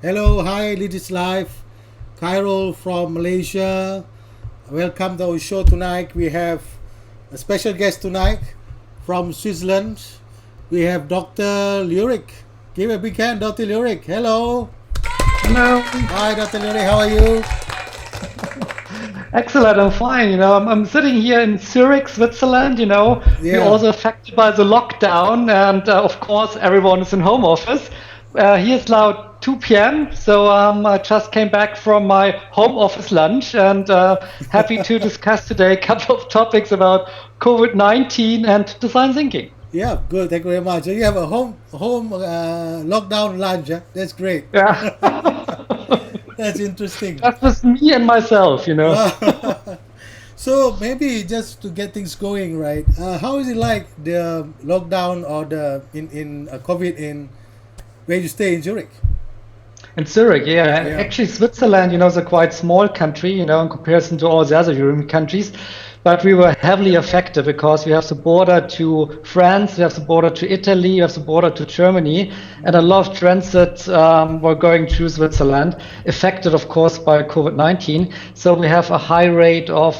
Hello, hi, Leaders Live. Cairo from Malaysia. Welcome to our show tonight. We have a special guest tonight from Switzerland. We have Dr. Lurik. Give a big hand, Dr. Lurik. Hello. Hello. Hi, Dr. Lurik. How are you? Excellent. I'm fine. I'm sitting here in Zurich, Switzerland. We're Yeah. also affected by the lockdown, and of course, everyone is in home office. Here it's now 2 p.m., so I just came back from my home office lunch, and happy to discuss today a couple of topics about COVID-19 and design thinking. Yeah, good. Thank you very much. So you have a home lockdown lunch. Yeah? That's great. Yeah, That's interesting. that was me and myself. So maybe just to get things going, right? How is it like the lockdown or the in COVID in where you stay in Zurich? In Zurich, yeah. Yeah. Actually, Switzerland, is a quite small country, in comparison to all the other European countries. But we were heavily affected because we have the border to France, we have the border to Italy, we have the border to Germany, and a lot of transit were going through Switzerland, affected, of course, by COVID-19. So we have a high rate of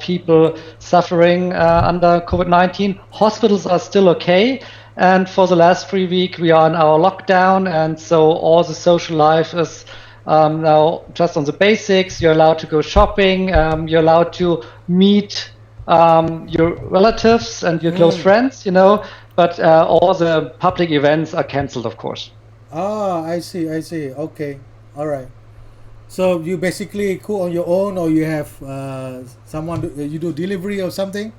people suffering under COVID-19. Hospitals are still okay. And for the last 3 weeks, we are in our lockdown, and so all the social life is now just on the basics. You're allowed to go shopping, you're allowed to meet your relatives and your close friends, but all the public events are cancelled, of course. Ah, I see. I see. Okay. All right. So you basically cook on your own, or you have someone you do delivery or something?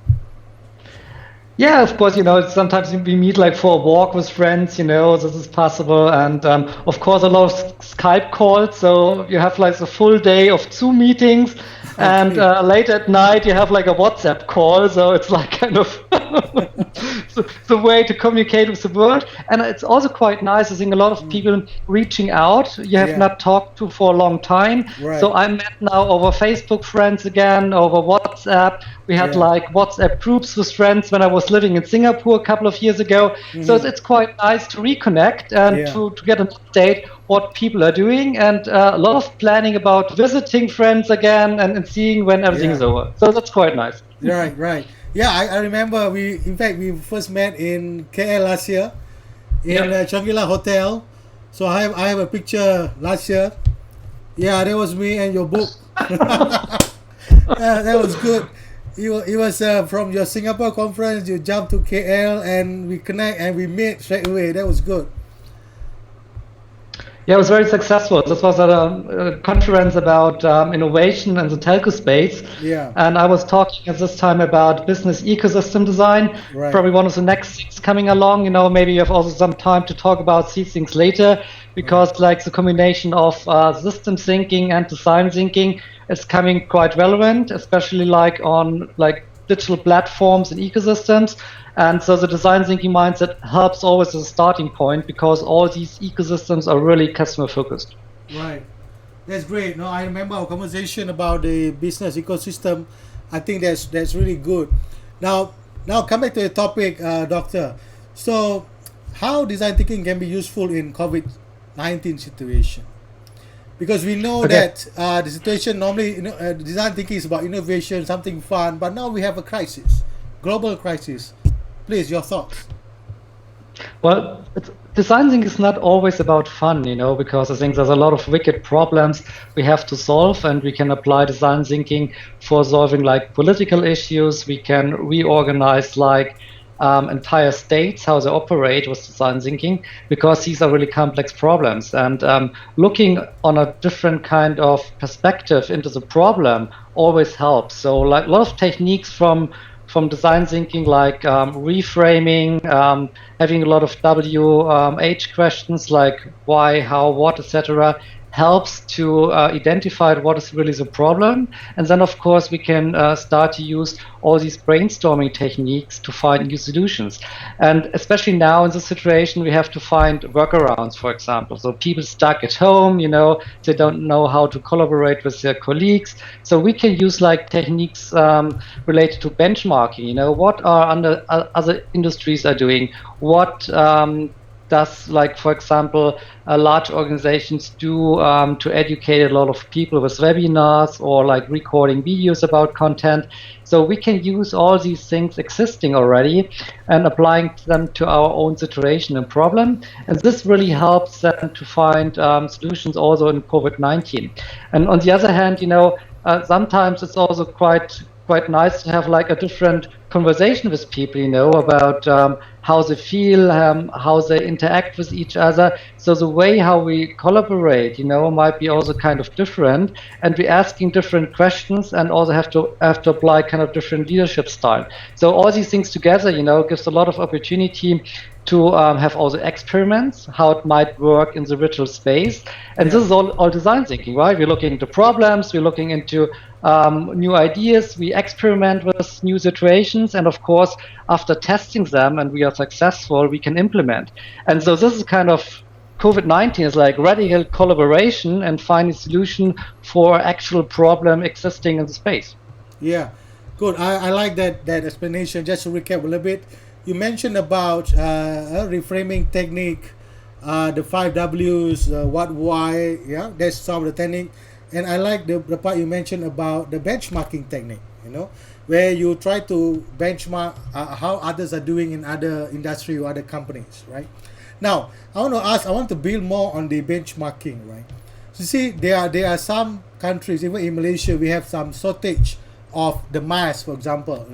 Yeah, of course, sometimes we meet like for a walk with friends, this is possible. And of course, a lot of Skype calls. So you have like a full day of Zoom meetings. And Okay. late at night, you have like a WhatsApp call. So it's like kind of the way to communicate with the world. And it's also quite nice. I think a lot of people reaching out you have Yeah. not talked to for a long time. Right. So I met now over Facebook friends again, over WhatsApp. We had Yeah. like WhatsApp groups with friends when I was living in Singapore a couple of years ago. So it's quite nice to reconnect and Yeah. to get an update what people are doing, and a lot of planning about visiting friends again, and seeing when everything Yeah. is over. So that's quite nice. Right. Right. Yeah. I remember in fact, we first met in KL last year in Yeah. Shangri-La Hotel. So I have a picture last year. Yeah, that was me and your book. Yeah, that was good. It was from your Singapore conference. You jumped to KL and we connect and we met straight away. That was good. Yeah, it was very successful. This was at a conference about innovation in the telco space. Yeah. And I was talking at this time about business ecosystem design, Right. probably one of the next things coming along. Maybe you have also some time to talk about these things later, because like the combination of system thinking and design thinking is coming quite relevant, especially like on like digital platforms and ecosystems. And so the design thinking mindset helps always as a starting point, because all these ecosystems are really customer focused. Right. That's great. No, I remember our conversation about the business ecosystem. I think that's really good. Now come back to the topic, Doctor. So, how design thinking can be useful in COVID-19 situation? Because we know Okay. that the situation normally, design thinking is about innovation, something fun. But now we have a crisis, global crisis. Please, your thoughts. Well, design thinking is not always about fun, because I think there's a lot of wicked problems we have to solve, and we can apply design thinking for solving like political issues. We can reorganize like entire states, how they operate with design thinking, because these are really complex problems. And looking on a different kind of perspective into the problem always helps. So like a lot of techniques from design thinking, like reframing, having a lot of WH questions like why, how, what, etc., helps to identify what is really the problem. And then, of course, we can start to use all these brainstorming techniques to find new solutions. And especially now in this situation, we have to find workarounds, for example. So people stuck at home, they don't know how to collaborate with their colleagues. So we can use like techniques related to benchmarking, what are other industries are doing, what does, like, for example, large organizations do to educate a lot of people with webinars or like recording videos about content. So we can use all these things existing already and applying them to our own situation and problem. And this really helps them to find solutions also in COVID-19. And on the other hand, sometimes it's also quite nice to have like a different conversation with people, about how they feel, how they interact with each other. So the way how we collaborate, might be also kind of different, and we're asking different questions and also have to apply kind of different leadership style. So all these things together, gives a lot of opportunity to have also experiments, how it might work in the virtual space. And this is all design thinking, right? We're looking into problems, we're looking into new ideas, we experiment with new situations, and of course, after testing them and we are successful, we can implement. And so this is kind of COVID-19 is like radical collaboration and finding a solution for actual problem existing in the space. Yeah, good. I like that explanation. Just to recap a little bit, you mentioned about a reframing technique, the 5 W's, what, why. Yeah, that's some of the technique. And I like the part you mentioned about the benchmarking technique, where you try to benchmark how others are doing in other industry or other companies, right? Now, I want to build more on the benchmarking, right? So you see, there are some countries, even in Malaysia, we have some shortage of the mask, for example,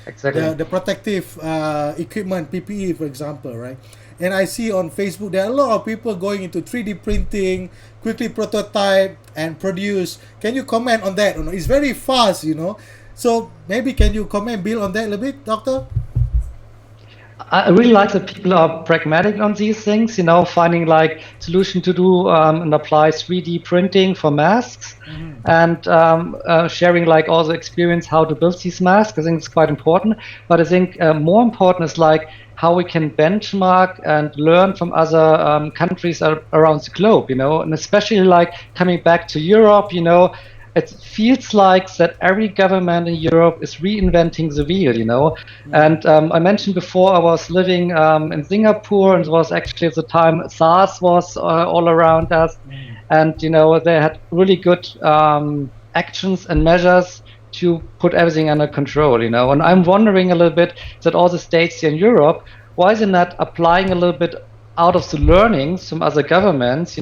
Exactly. the protective equipment, PPE, for example, right? And I see on Facebook there are a lot of people going into 3D printing, quickly prototype and produce. Can you comment on that? It's very fast, So maybe can you comment, build on that a little bit, Doctor? I really like that people are pragmatic on these things, finding like solution to do and apply 3D printing for masks, and sharing like also experience how to build these masks. I think it's quite important. But I think more important is like how we can benchmark and learn from other countries around the globe, and especially like coming back to Europe, it feels like that every government in Europe is reinventing the wheel, And I mentioned before I was living in Singapore, and it was actually at the time SARS was all around us, and they had really good actions and measures to put everything under control, And I'm wondering a little bit that all the states here in Europe, why is it not applying a little bit out of the learnings from other governments,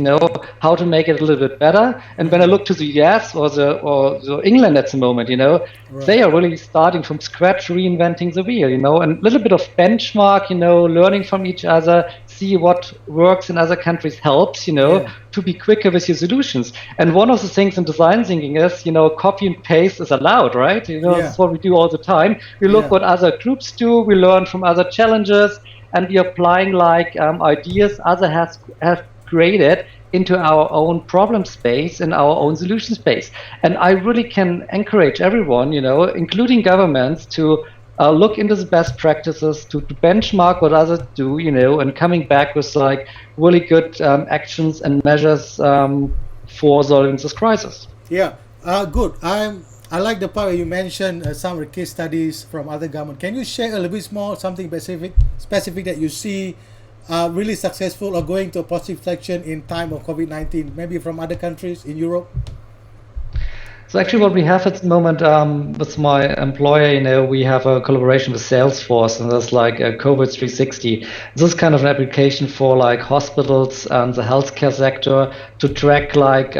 how to make it a little bit better. And when I look to the US or the England at the moment, Right. They are really starting from scratch, reinventing the wheel, and a little bit of benchmark, learning from each other, see what works in other countries helps, to be quicker with your solutions. And one of the things in design thinking is, copy and paste is allowed, right? That's what we do all the time. We look what other groups do, we learn from other challenges, and we are applying like ideas others have created into our own problem space and our own solution space. And I really can encourage everyone, including governments, to look into the best practices, to benchmark what others do, and coming back with like really good actions and measures for solving this crisis. Yeah, good. I like the part where you mentioned some of the case studies from other government. Can you share a little bit more, something specific that you see really successful or going to a positive section in time of COVID-19, maybe from other countries in Europe? So actually what we have at the moment with my employer, we have a collaboration with Salesforce, and there's like a COVID 360. This is kind of an application for like hospitals and the healthcare sector to track like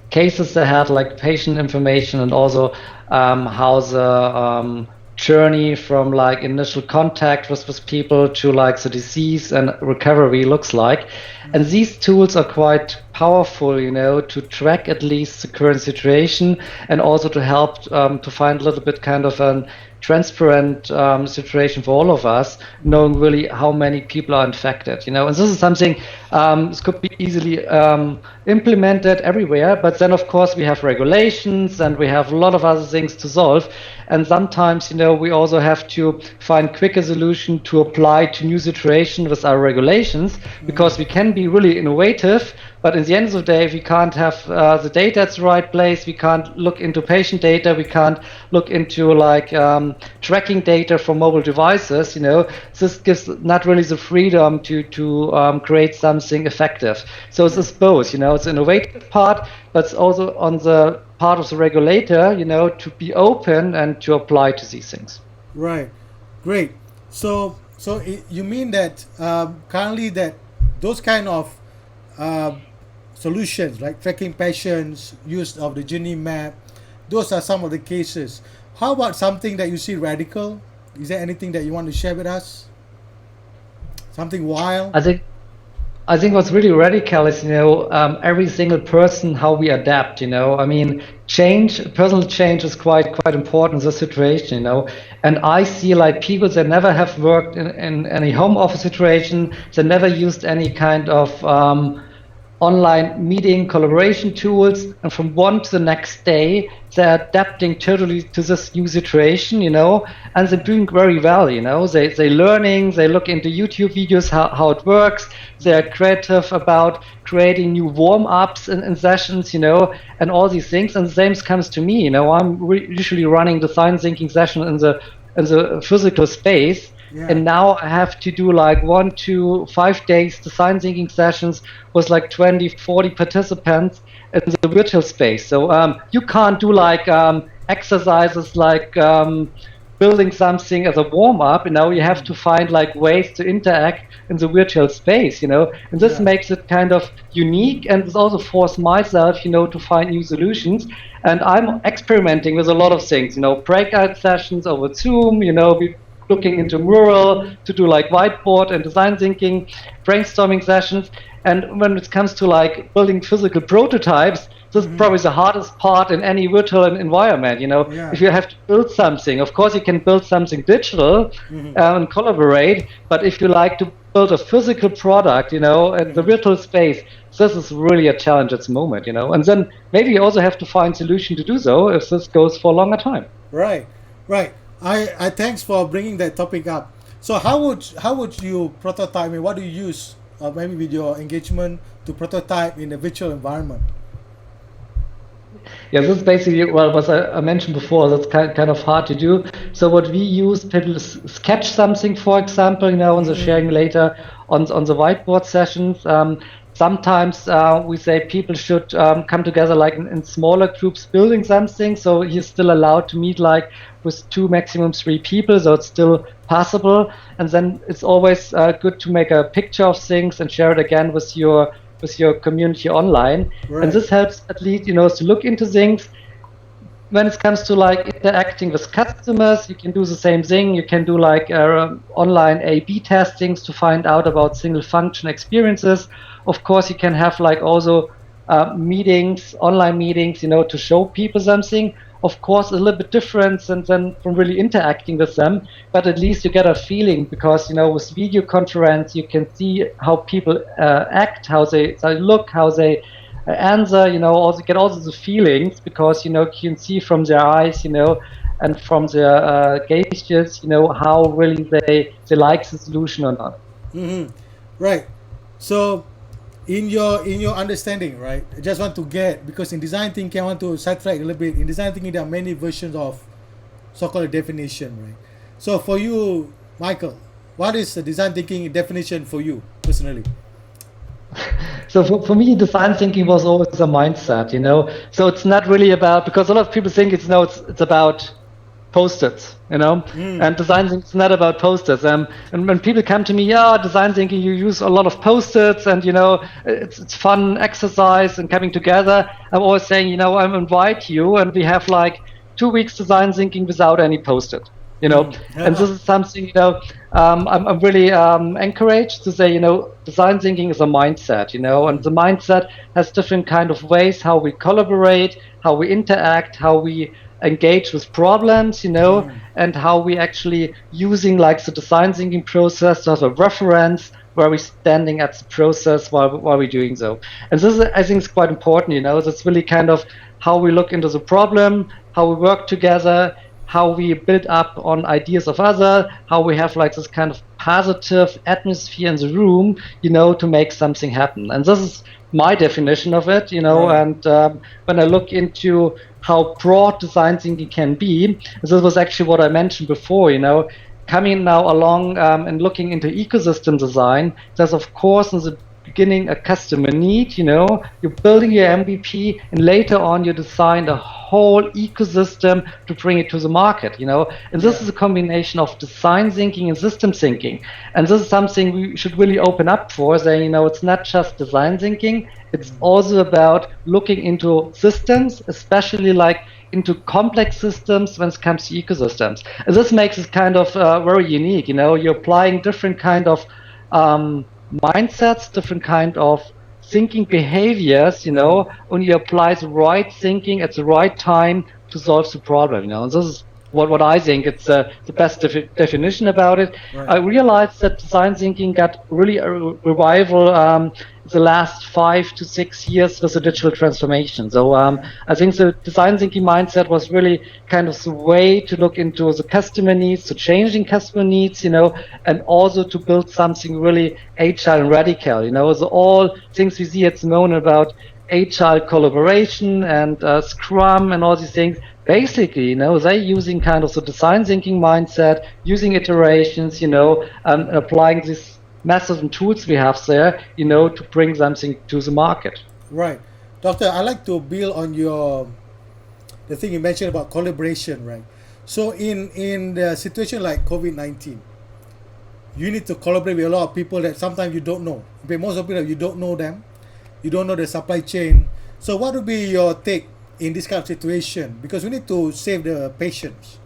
cases they had, like patient information, and also how the journey from like initial contact with people to like the disease and recovery looks like. And these tools are quite powerful, to track at least the current situation, and also to help to find a little bit kind of an transparent situation for all of us, knowing really how many people are infected, and this is something this could be easily implemented everywhere, but then of course we have regulations and we have a lot of other things to solve, and sometimes we also have to find quicker solution to apply to new situation with our regulations, because we can be really innovative, But in the end of the day, if we can't have the data at the right place, we can't look into patient data, we can't look into like tracking data from mobile devices, this gives not really the freedom to create something effective. So it's both, it's an innovative part, but it's also on the part of the regulator, to be open and to apply to these things. Right, great. So you mean that currently that those kind of solutions like tracking patients, use of the journey map, those are some of the cases. How about something that you see radical? Is there anything that you want to share with us? Something wild? I think what's really radical is, every single person, how we adapt, I mean, personal change is quite important in this situation, and I see like people that never have worked in any home office situation, they never used any kind of online meeting collaboration tools, and from one to the next day they're adapting totally to this new situation, and they're doing very well, they're learning, they look into YouTube videos how it works, they're creative about creating new warm-ups in sessions, and all these things. And the same comes to me, I'm usually running design thinking session in the physical space. Yeah. And now I have to do like 1 to 5 days design thinking sessions with like 20, 40 participants in the virtual space. So you can't do like exercises like building something as a warm-up. You have to find like ways to interact in the virtual space, and this makes it kind of unique, and it's also forced myself, to find new solutions. And I'm experimenting with a lot of things, breakout sessions over Zoom, looking into Mural to do like whiteboard and design thinking, brainstorming sessions. And when it comes to like building physical prototypes, this is probably the hardest part in any virtual environment. If you have to build something, of course you can build something digital and collaborate, but if you like to build a physical product, in the virtual space, this is really a challenge at the moment, and then maybe you also have to find solution to do so if this goes for a longer time. Right. I thanks for bringing that topic up. So how would you prototype? I mean, what do you use maybe with your engagement to prototype in a virtual environment? Yeah, this is basically what I mentioned before. That's kind of hard to do. So what we use, people sketch something, for example, and the sharing later on the whiteboard sessions. Sometimes we say people should come together like in smaller groups building something. So you're still allowed to meet like with 2, maximum 3 people. So it's still possible. And then it's always good to make a picture of things and share it again with your community online. Right. And this helps at least, to look into things. When it comes to like interacting with customers, you can do the same thing. You can do like online A/B testings to find out about single function experiences. Of course, you can have like also meetings, online meetings, to show people something. Of course, a little bit different than from really interacting with them, but at least you get a feeling because, with video conference, you can see how people act, how they look, how they answer, also get all the feelings because, you can see from their eyes, and from their gestures, how really they like the solution or not. Mm-hmm. Right. So in your understanding, right, I just want to get, because in design thinking, I want to sidetrack a little bit. In design thinking, there are many versions of so-called definition, right? So for you, Michael, what is the design thinking definition for you personally? So for me, design thinking was always a mindset, So it's not really about, because a lot of people think it's about post-its, and design thinking is not about post-its. And when people come to me, design thinking, you use a lot of post-its, and it's fun exercise and coming together. I'm always saying, I invite you, and we have like 2 weeks design thinking without any post-it. And this is something, I'm really encouraged to say, design thinking is a mindset, and the mindset has different kind of ways how we collaborate, how we interact, how we engage with problems, and how we actually using like the design thinking process as a reference where we're standing at the process while we're doing so. And this is, I think, is quite important, That's really kind of how we look into the problem, how we work together, how we build up on ideas of other, how we have like this kind of positive atmosphere in the room, to make something happen. And this is my definition of it, Right. and when I look into how broad design thinking can be, this was actually what I mentioned before, coming now along and looking into ecosystem design, there's of course in the beginning a customer need, you're building your MVP, and later on you design the whole ecosystem to bring it to the market, and this is a combination of design thinking and system thinking. And this is something we should really open up for, saying, it's not just design thinking, it's also about looking into systems, especially like into complex systems when it comes to ecosystems. And this makes it kind of very unique. You're applying different kind of mindsets, different kind of thinking behaviors, when you apply the right thinking at the right time to solve the problem. And this is what I think it's the best definition about it. Right. I realized that design thinking got really a revival the last 5 to 6 years with the digital transformation. So I think the design thinking mindset was really kind of the way to look into the customer needs, to changing customer needs, and also to build something really agile and radical. So all things we see at the moment about agile collaboration and Scrum and all these things. Basically, they're using kind of the design thinking mindset, using iterations, and applying these methods and tools we have there, to bring something to the market. Right. Doctor, I like to build on the thing you mentioned about collaboration, right? So in the situation like COVID-19, you need to collaborate with a lot of people that sometimes you don't know. But most of the people, you don't know them. You don't know the supply chain. So what would be your take in this kind of situation? Because we need to save the patients,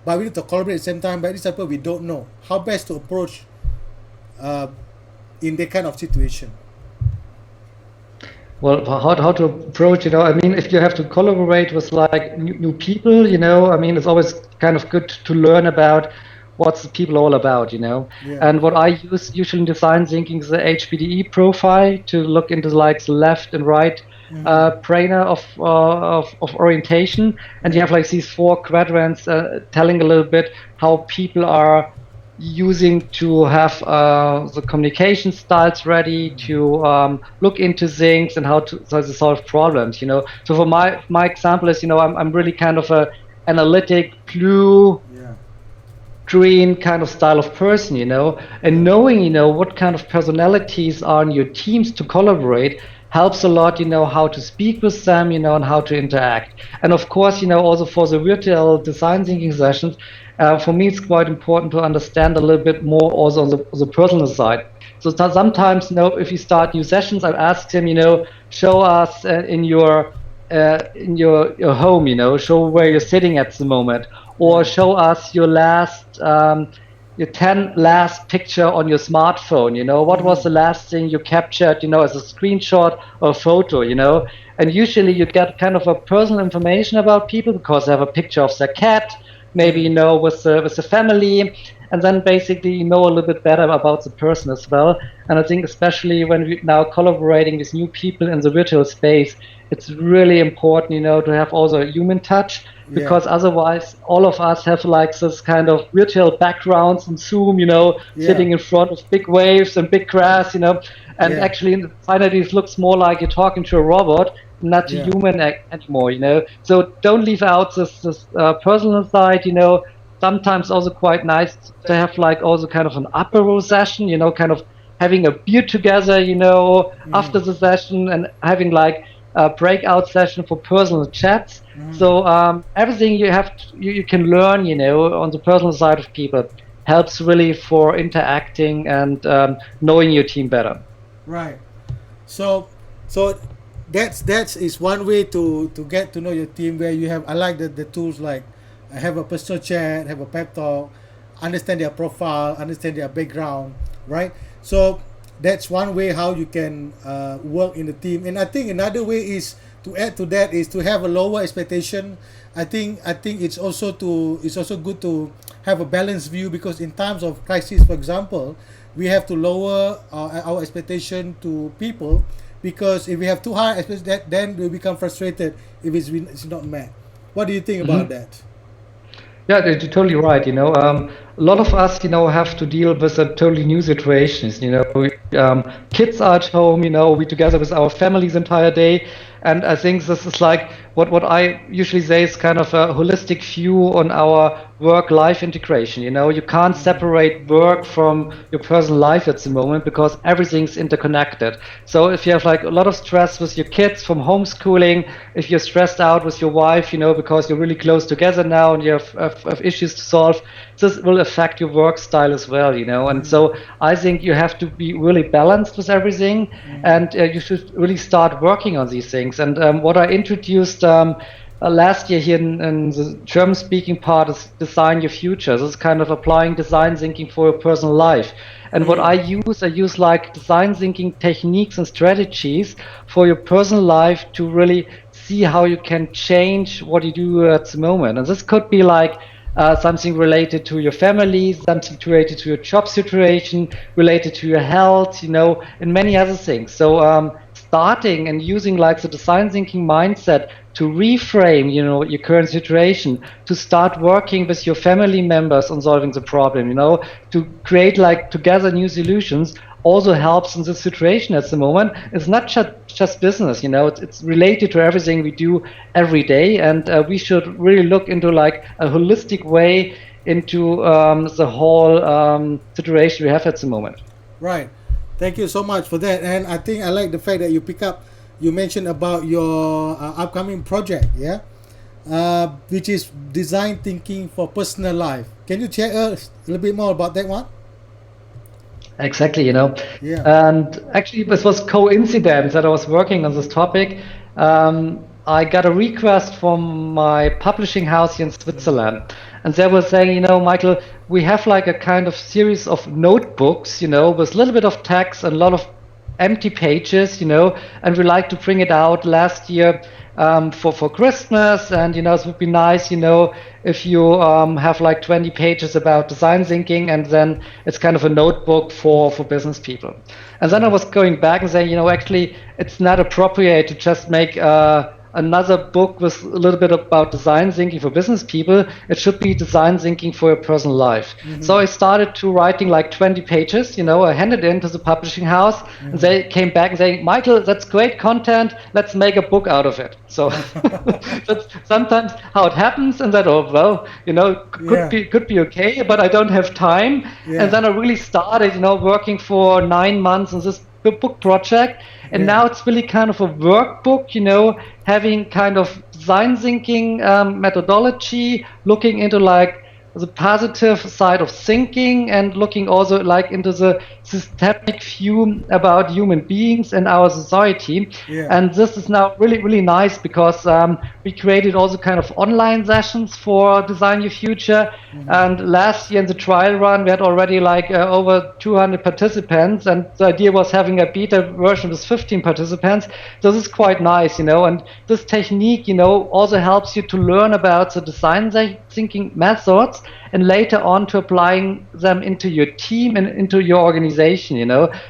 but we need to collaborate at the same time. But this people we don't know how best to approach in that kind of situation. Well, how to approach, I mean, if you have to collaborate with like new people, I mean, it's always kind of good to learn about what's the people all about, And what I use usually in design thinking is the HBDE profile to look into like the left and right brainer of orientation, and you have like these 4 quadrants telling a little bit how people are using to have the communication styles ready to look into things and how to solve problems. So for my example is, I'm really kind of a analytic blue. Green kind of style of person, and knowing, what kind of personalities are in your teams to collaborate helps a lot, how to speak with them, and how to interact. And of course, also for the virtual design thinking sessions, for me, it's quite important to understand a little bit more also on the personal side. So sometimes, if you start new sessions, I ask them, show us in your home, show where you're sitting at the moment, or show us your your 10 last picture on your smartphone. What was the last thing you captured, as a screenshot or photo, and usually you get kind of a personal information about people because they have a picture of their cat, maybe, with the family, and then basically a little bit better about the person as well. And I think especially when we're now collaborating with new people in the virtual space, it's really important, to have also a human touch, because otherwise all of us have like this kind of virtual backgrounds in Zoom, sitting in front of big waves and big grass, and actually finally it looks more like you're talking to a robot, not a human anymore, So don't leave out this personal side, Sometimes also quite nice to have like also kind of an apéro session, kind of having a beer together, after the session, and having like a breakout session for personal chats. So everything you can learn, on the personal side of people helps really for interacting and knowing your team better. Right. So that is one way to get to know your team, where you have, I like the tools like have a personal chat, have a pep talk, understand their profile, understand their background, right? So that's one way how you can work in the team. And I think another way is to add to that is to have a lower expectation. I think it's also good to have a balanced view, because in times of crisis, for example, we have to lower our expectation to people, because if we have too high expectation, then we become frustrated if it's not met. What do you think about that? Yeah, you're totally right. A lot of us, have to deal with a totally new situations. Kids are at home. We together with our families entire day, and I think this is like what I usually say is kind of a holistic view on our work-life integration. You can't separate work from your personal life at the moment because everything's interconnected. So if you have like a lot of stress with your kids from homeschooling, if you're stressed out with your wife, because you're really close together now and you have issues to solve, this will affect your work style as well. And so I think you have to be really balanced with everything, and you should really start working on these things. And what I introduced last year here in the German speaking part is design your future. This is kind of applying design thinking for your personal life. And what I use like design thinking techniques and strategies for your personal life to really see how you can change what you do at the moment. And this could be like something related to your family, something related to your job situation, related to your health, and many other things. So starting and using like the design thinking mindset to reframe, your current situation, to start working with your family members on solving the problem, to create like together new solutions also helps in this situation at the moment. It's not just business, it's related to everything we do every day, and we should really look into like a holistic way into the whole situation we have at the moment. Right. Thank you so much for that. And I think I like the fact that you mentioned about your upcoming project, yeah, which is design thinking for personal life. Can you share us a little bit more about that one? Exactly, Yeah. and actually this was coincidence that I was working on this topic. I got a request from my publishing house here in Switzerland, and they were saying, Michael, we have like a kind of series of notebooks, with a little bit of text and a lot of empty pages, and we like to bring it out last year for Christmas, and it would be nice, if you have like 20 pages about design thinking, and then it's kind of a notebook for business people. And then I was going back and saying, actually, it's not appropriate to just make another book with a little bit about design thinking for business people. It should be design thinking for your personal life. So I started to writing like 20 pages, I handed it in to the publishing house, and they came back and saying, Michael, that's great content, let's make a book out of it. So that's sometimes how it happens, and that, oh well, could be okay, but I don't have time. And then I really started, working for 9 months on this book project, and now it's really kind of a workbook, having kind of design thinking methodology, looking into like the positive side of thinking, and looking also like into the systemic view about human beings and our society. And this is now really nice because we created also kind of online sessions for Design Your Future. And last year in the trial run we had already like over 200 participants, and the idea was having a beta version with 15 participants. So this is quite nice, and this technique, also helps you to learn about the design thinking methods, and later on to applying them into your team and into your organization,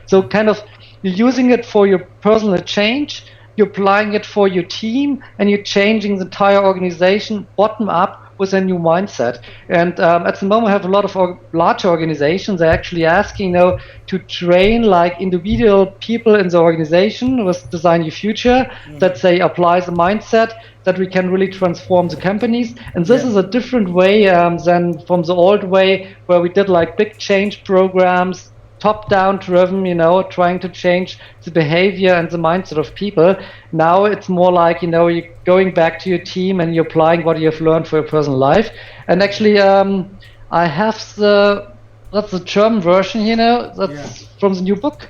So kind of you're using it for your personal change, you're applying it for your team, and you're changing the entire organization bottom up with a new mindset. And at the moment, I have a lot of large organizations. They're actually asking, to train like individual people in the organization with Design Your Future, that they apply the mindset, that we can really transform the companies. And this is a different way than from the old way, where we did like big change programs, top-down driven, trying to change the behavior and the mindset of people. Now it's more like, you're going back to your team and you're applying what you've learned for your personal life. And actually, I have that's the German version, that's from the new book.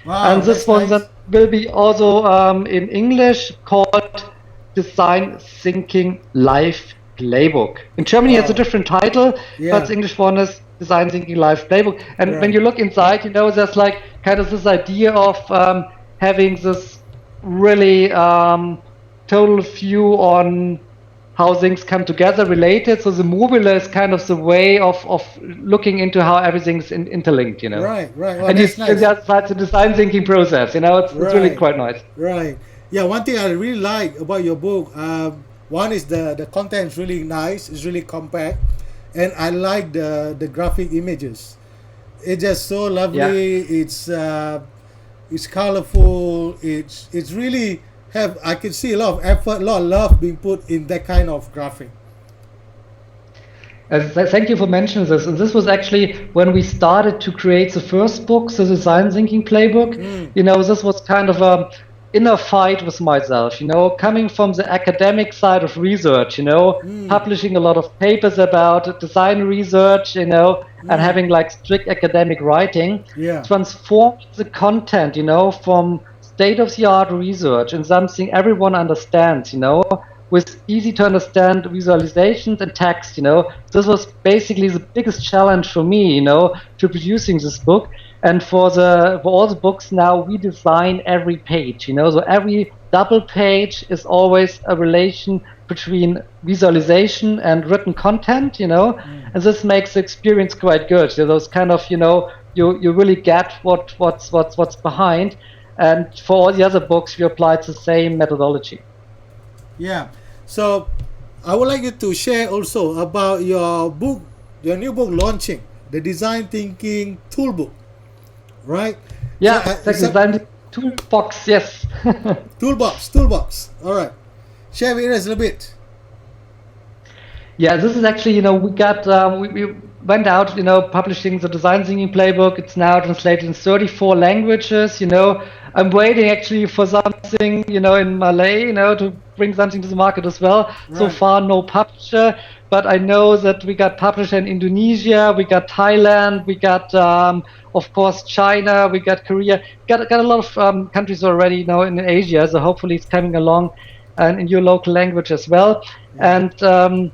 Wow, and this one nice. will be also in English, called Design Thinking Life Playbook. In Germany, it's a different title, but the English one is Design Thinking Life Playbook. And when you look inside, there's like kind of this idea of having this really total view on how things come together, related. So the mobile is kind of the way of looking into how everything's interlinked, Right. Well, and that's nice. That's the design thinking process, it's really quite nice. Right. Yeah, one thing I really like about your book, one is the content is really nice, it's really compact. and I like the graphic images. It's just so lovely. It's colorful. It's really have, I can see a lot of effort, a lot of love being put in that kind of graphic. Thank you for mentioning this. And this was actually when we started to create the first book, the design thinking playbook. This was kind of a inner fight with myself, coming from the academic side of research, publishing a lot of papers about design research, and having like strict academic writing, transform the content, from state-of-the-art research in something everyone understands, with easy to understand visualizations and text, This was basically the biggest challenge for me, to producing this book. And for all the books now, we design every page, So every double page is always a relation between visualization and written content, And this makes the experience quite good. So those kind of, you really get what's behind. And for all the other books, we applied the same methodology. Yeah. So I would like you to share also about your book, your new book launching, the Design Thinking Toolbook, right? Yeah, design toolbox, yes. Toolbox. All right. Share with us a little bit. Yeah, this is actually, we got, we went out, publishing the Design Thinking Playbook. It's now translated in 34 languages, I'm waiting actually for something, in Malay, to bring something to the market as well. Right. So far, no publisher, but I know that we got publisher in Indonesia, we got Thailand, we got, of course, China, we got Korea, got a lot of countries already now in Asia. So hopefully it's coming along and in your local language as well. Yeah. And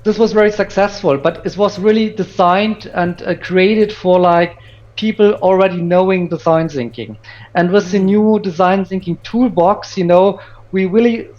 this was very successful, but it was really designed and created for like people already knowing design thinking. And with the new design thinking toolbox, we really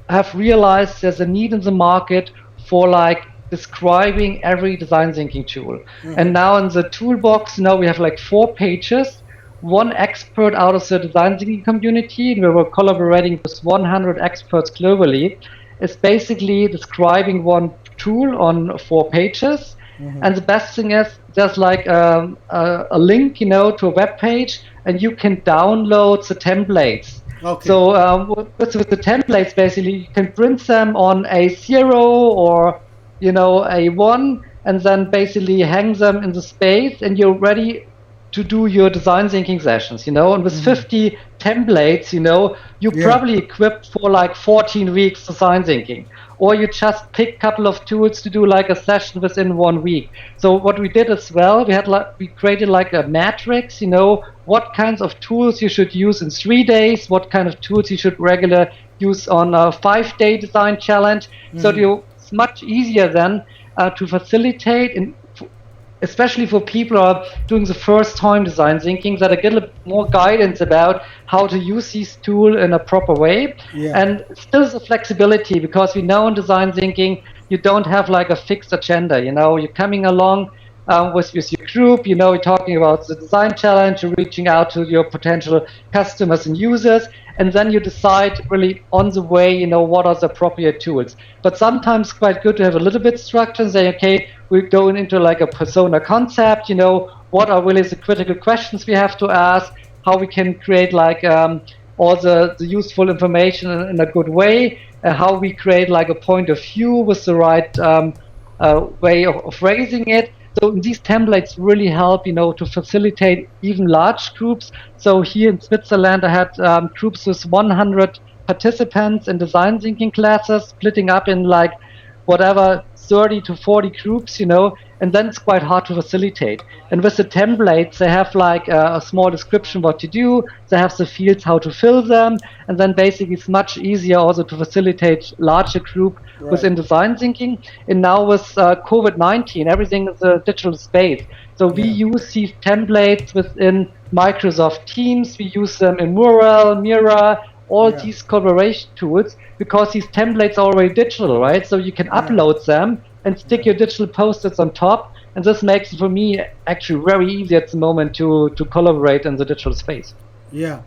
have realized there's a need in the market for like describing every design thinking tool. And now in the toolbox, we have like 4 pages, one expert out of the design thinking community, and we were collaborating with 100 experts globally, is basically describing one tool on 4 pages. And the best thing is there's like a link, to a web page, and you can download the templates. Okay. So with the templates, basically, you can print them on a 0 or a 1, and then basically hang them in the space, and you're ready to do your design thinking sessions. And with 50 templates, you're probably equipped for like 14 weeks design thinking. Or you just pick a couple of tools to do like a session within 1 week. So what we did as well, we created like a matrix, what kinds of tools you should use in 3 days, what kind of tools you should regularly use on a 5-day design challenge. So it's much easier then to facilitate, and especially for people who are doing the first time design thinking, that I get a little more guidance about how to use these tools in a proper way. Yeah. And still the flexibility, because we know in design thinking, you don't have like a fixed agenda. You're coming along with your group, you're talking about the design challenge, you're reaching out to your potential customers and users, and then you decide really on the way, what are the appropriate tools. But sometimes it's quite good to have a little bit structure and say, okay, we're going into like a persona concept, what are really the critical questions we have to ask, how we can create like all the useful information in a good way, how we create like a point of view with the right way of phrasing it. So these templates really help, to facilitate even large groups. So here in Switzerland, I had groups with 100 participants in design thinking classes, splitting up in like whatever 30 to 40 groups, and then it's quite hard to facilitate. And with the templates, they have like a small description what to do, they have the fields how to fill them, and then basically it's much easier also to facilitate larger group within design thinking. And now with COVID-19, everything is a digital space. So we use these templates within Microsoft Teams, we use them in Mural, Mira, all these collaboration tools, because these templates are already digital, right? So you can upload them and stick your digital post-its on top, and this makes it for me actually very easy at the moment to collaborate in the digital space. Yeah,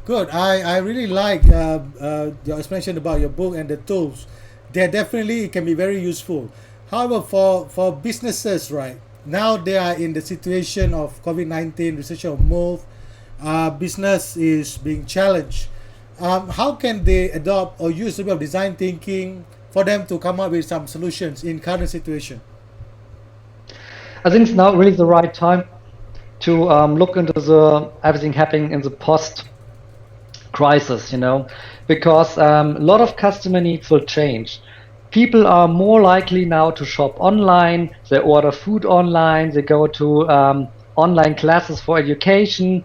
good. I really like your explanation about your book and the tools. They definitely can be very useful. However, for businesses, right now they are in the situation of COVID-19, recession of move, business is being challenged. How can they adopt or use a bit of design thinking for them to come up with some solutions in current situation? I think it's now really the right time to look into the everything happening in the post crisis, because a lot of customer needs will change. People are more likely now to shop online, they order food online, they go to online classes for education,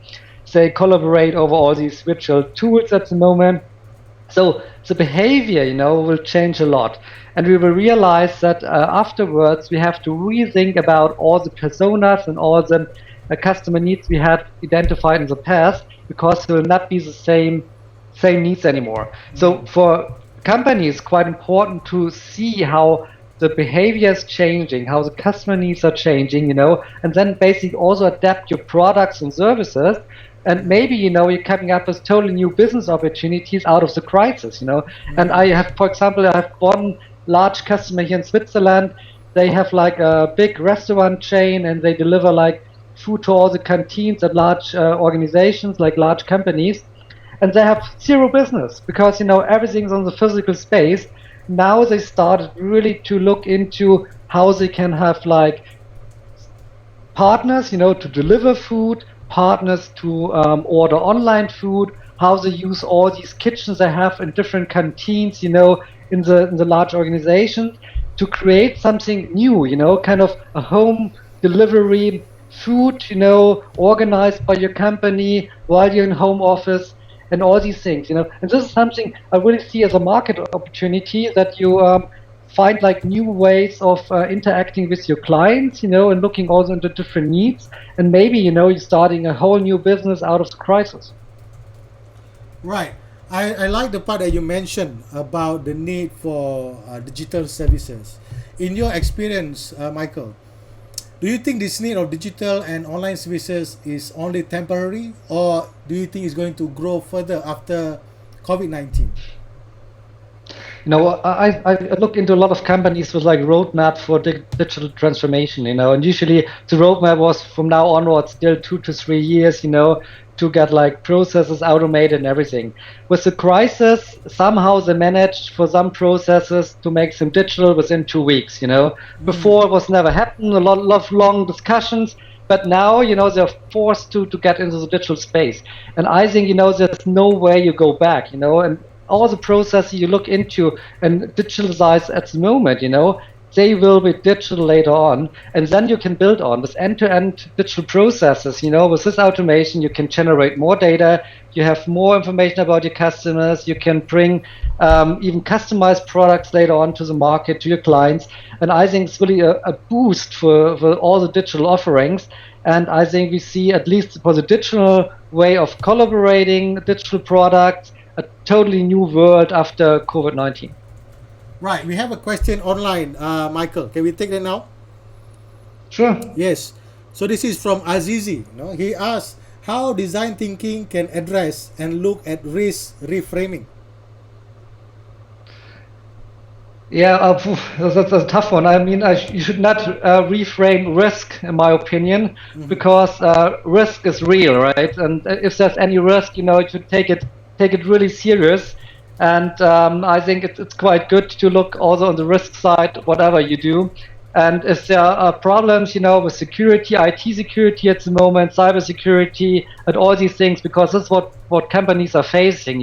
they collaborate over all these virtual tools at the moment. So the behavior, will change a lot. And we will realize that afterwards we have to rethink about all the personas and all the customer needs we had identified in the past, because it will not be the same needs anymore. So for companies, quite important to see how the behavior is changing, how the customer needs are changing, and then basically also adapt your products and services. And maybe, you're coming up with totally new business opportunities out of the crisis, And I have, for example, I have one large customer here in Switzerland. They have like a big restaurant chain, and they deliver like food to all the canteens at large organizations, like large companies. And they have zero business because, everything's on the physical space. Now they started really to look into how they can have like partners, to deliver food, partners to order online food, how they use all these kitchens they have in different canteens, in the large organizations, to create something new, kind of a home delivery food, organized by your company while you're in home office, and all these things, And this is something I really see as a market opportunity, that you find like new ways of interacting with your clients, and looking also into different needs, and maybe you're starting a whole new business out of the crisis. Right. I like the part that you mentioned about the need for digital services. In your experience, Michael, do you think this need of digital and online services is only temporary, or do you think it's going to grow further after COVID-19? I look into a lot of companies with like roadmap for digital transformation, and usually the roadmap was from now onwards still 2 to 3 years, to get like processes automated and everything. With the crisis, somehow they managed for some processes to make them digital within 2 weeks, Before it was never happened, a lot of long discussions, but now, they're forced to get into the digital space. And I think, there's no way you go back, and all the processes you look into and digitalize at the moment, they will be digital later on, and then you can build on with end-to-end digital processes. With this automation, you can generate more data, you have more information about your customers, you can bring even customized products later on to the market, to your clients. And I think it's really a boost for all the digital offerings. And I think we see, at least for the digital way of collaborating digital products, a totally new world after COVID-19. Right. We have a question online, Michael. Can we take that now? Sure. Yes. So this is from Azizi. He asks how design thinking can address and look at risk reframing. Yeah, that's a tough one. I mean, you should not reframe risk, in my opinion, because risk is real, right? And if there's any risk, you should take it really serious. And I think it's quite good to look also on the risk side, whatever you do. And if there are problems, with security, IT security at the moment, cybersecurity, and all these things, because that's what companies are facing,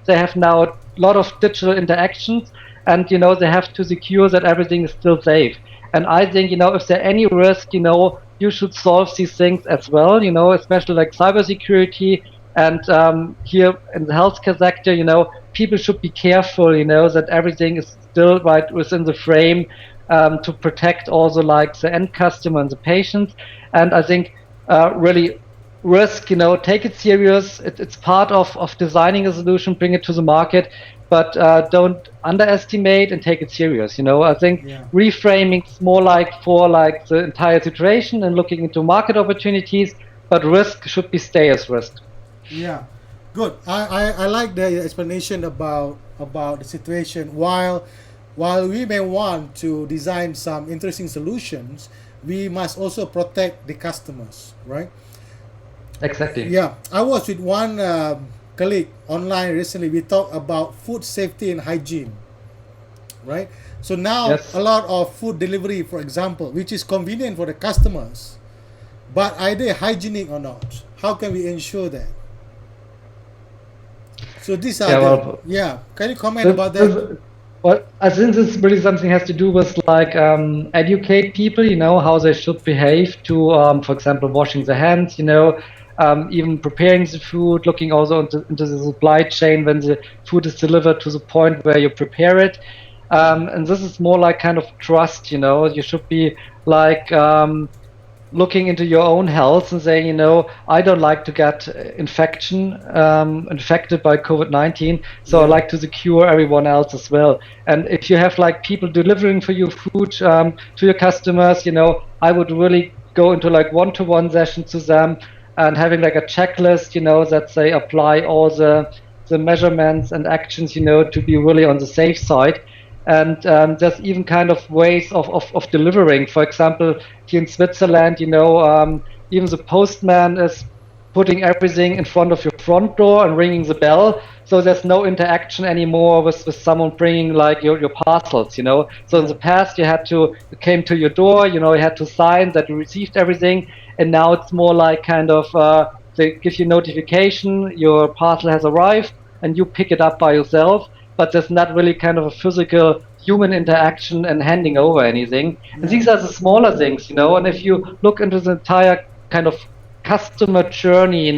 They have now a lot of digital interactions, and, they have to secure that everything is still safe. And I think, if there any risk, you should solve these things as well, especially like cybersecurity. And here in the healthcare sector, people should be careful, that everything is still right within the frame to protect also like the end customer and the patient. And I think really risk, take it serious. It's part of designing a solution, bring it to the market, but don't underestimate and take it serious. I think reframing is more like for like the entire situation and looking into market opportunities, but risk should be stay as risk. Yeah, good. I like the explanation about the situation. While while we may want to design some interesting solutions, we must also protect the customers, right? Exactly. Yeah, I was with one colleague online recently. We talked about food safety and hygiene, right? So now Yes. a lot of food delivery, for example, which is convenient for the customers, but are they hygienic or not? How can we ensure that? So these are Yeah. the, Well, yeah. Can you comment this, about that? this, well, I think this really something has to do with like educate people, how they should behave to, for example, washing their hands, even preparing the food, looking also into the supply chain when the food is delivered to the point where you prepare it. And this is more like kind of trust, you should be like looking into your own health and saying, I don't like to get infected by COVID-19, so I Yeah, like to secure everyone else as well. And if you have like people delivering for you food to your customers, I would really go into like one-to-one sessions to them and having like a checklist, that they apply all the measurements and actions, to be really on the safe side. And there's even kind of ways of delivering. For example, here in Switzerland, even the postman is putting everything in front of your front door and ringing the bell. So there's no interaction anymore with someone bringing like your parcels, So in yeah, the past, you came to your door, you had to sign that you received everything. And now it's more like kind of, they give you notification, your parcel has arrived, and you pick it up by yourself, but there's not really kind of a physical human interaction and handing over anything. And yeah, these are the smaller things, and if you look into the entire kind of customer journey,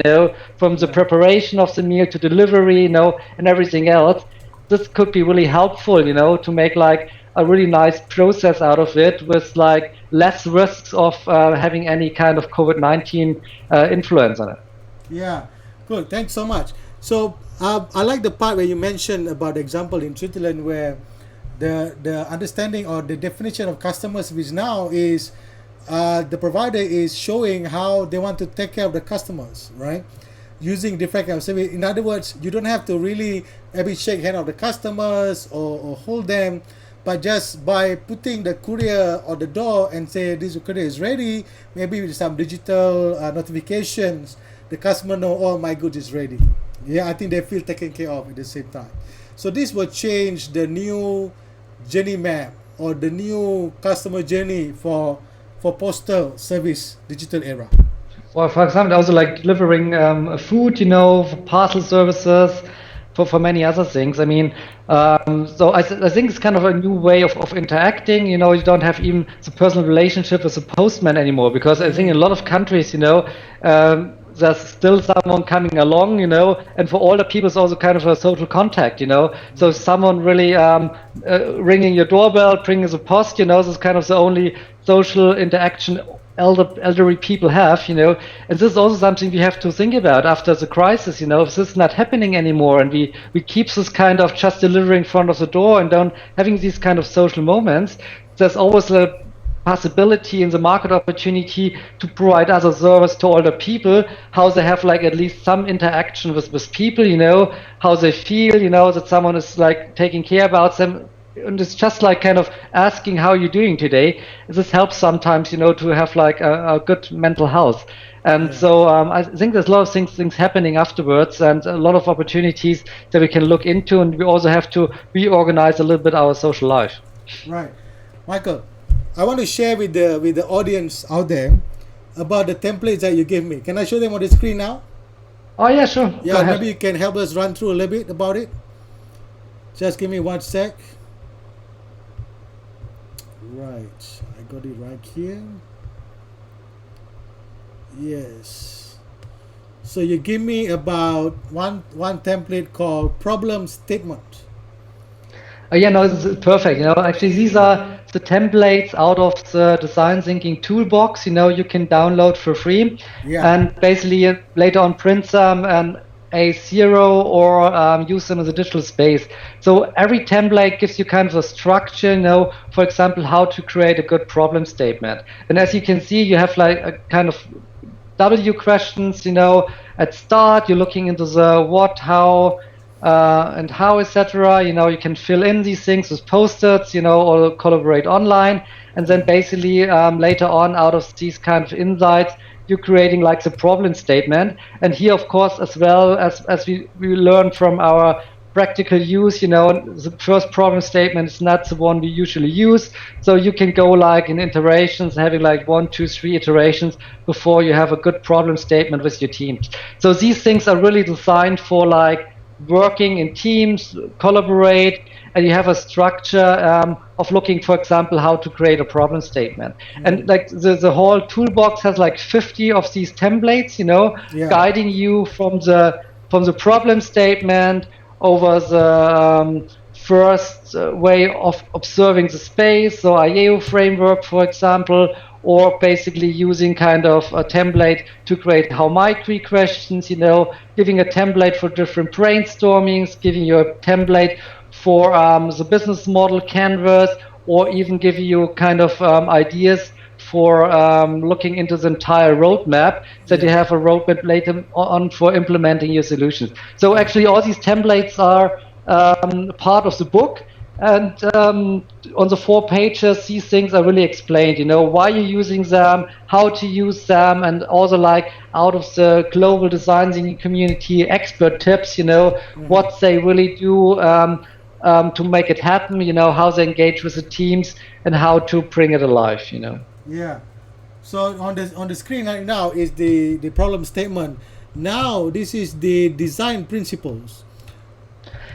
from the yeah, preparation of the meal to delivery, and everything else, this could be really helpful, to make like a really nice process out of it with like less risks of having any kind of COVID-19 influence on it. yeah. Good. Thanks so much. So I like the part where you mentioned about the example in Switzerland where the understanding or the definition of customer service now is the provider is showing how they want to take care of the customers, right? Using different kind of service. In other words, you don't have to really maybe shake hand of the customers or hold them, but just by putting the courier on the door and say this courier is ready, maybe with some digital notifications, the customer know, oh, my goods is ready. Yeah, I think they feel taken care of at the same time. So this will change the new journey map or the new customer journey for postal service digital era. Or for example, also like delivering food, for parcel services, for many other things. I mean, so I think it's kind of a new way of interacting. You don't have even the personal relationship with the postman anymore, because I think in a lot of countries, there's still someone coming along, and for older people, it's also kind of a social contact, So someone really ringing your doorbell, bringing the post, this is kind of the only social interaction elderly people have, and this is also something we have to think about after the crisis, if this is not happening anymore and we keep this kind of just delivering in front of the door and don't having these kind of social moments, there's always a possibility in the market opportunity to provide other service to older people, how they have like at least some interaction with people, how they feel, that someone is like taking care about them. And it's just like kind of asking how you're doing today. This helps sometimes, to have like a good mental health. And Yeah. so I think there's a lot of things happening afterwards and a lot of opportunities that we can look into. And we also have to reorganize a little bit our social life. Right. Michael, I want to share with the audience out there about the templates that you gave me. Can I show them on the screen now? Oh, yeah, sure. Go Yeah, ahead. maybe you can help us run through a little bit about it. Just give me 1 sec. Right, I got it right here. Yes. So you give me about one template called problem statement. Yeah, no, this is perfect. Actually, these are the templates out of the design thinking toolbox. You can download for free, Yeah. and basically later on print them and A0 or use them in the digital space. So every template gives you kind of a structure. For example, how to create a good problem statement. And as you can see, you have like a kind of W questions. At start, you're looking into the what, how, and how, etc. You know, you can fill in these things with post-its, you know, or collaborate online. And then basically later on, out of these kind of insights, you're creating like the problem statement. And here, of course, as well as we learn from our practical use, you know, the first problem statement is not the one we usually use. So you can go like in iterations, having like 1, 2, 3 iterations before you have a good problem statement with your teams. So these things are really designed for like working in teams, collaborate, and you have a structure of looking, for example, how to create a problem statement. And like the whole toolbox has like 50 of these templates, you know, guiding you from the problem statement over the first way of observing the space, so IEO framework, for example, or basically using kind of a template to create how might we questions, you know, giving a template for different brainstormings, giving you a template for the business model canvas, or even giving you kind of ideas for looking into the entire roadmap, that you have a roadmap later on for implementing your solutions. So actually all these templates are part of the book. And on the 4 pages, these things are really explained, you know, why you're using them, how to use them, and also like out of the global design thinking community expert tips, you know, what they really do to make it happen, you know, how they engage with the teams and how to bring it alive, you know. Yeah. So on the screen right now is the problem statement. Now this is the design principles.